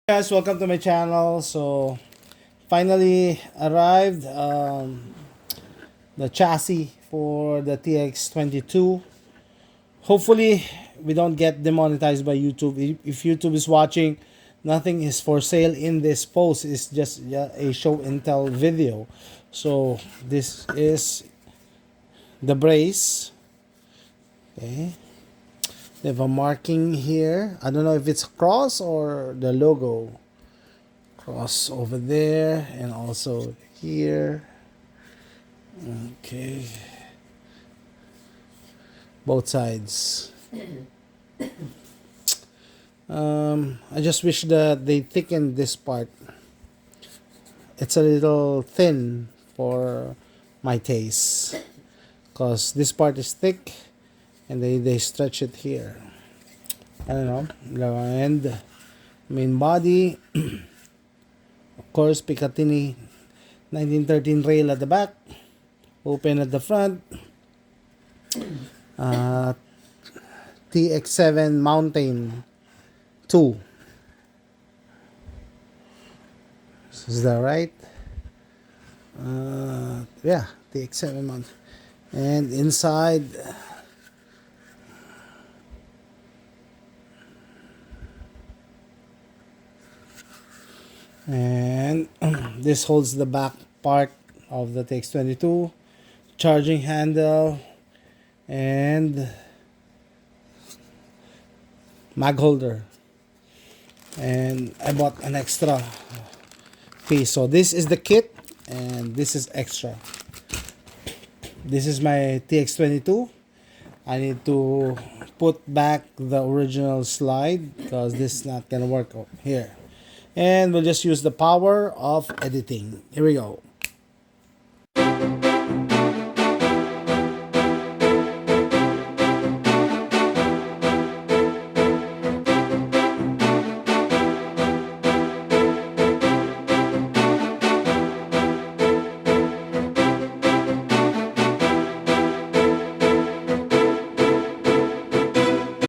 Guys, welcome to my channel. So finally arrived the chassis for the TX22. Hopefully we don't get demonetized by YouTube. If YouTube is watching, nothing is for sale in this post. It's just a show and tell video. So this is the brace. Okay, they have a marking here. I don't know if it's a cross or the logo. Cross over there and also here. Okay, both sides. I just wish that they thickened this part. It's a little thin for my taste because this part is thick and they stretch it here. I don't know. And main body, of course, Picatinny 1913 rail at the back, open at the front, TX7 Mountain 2. Is that right? Yeah, TX7 Mountain. And inside, and this holds the back part of the TX22, charging handle, and mag holder. And I bought an extra piece. So this is the kit and this is extra. This is my TX22. I need to put back the original slide because this is not gonna work here. And we'll just use the power of editing. Here we go.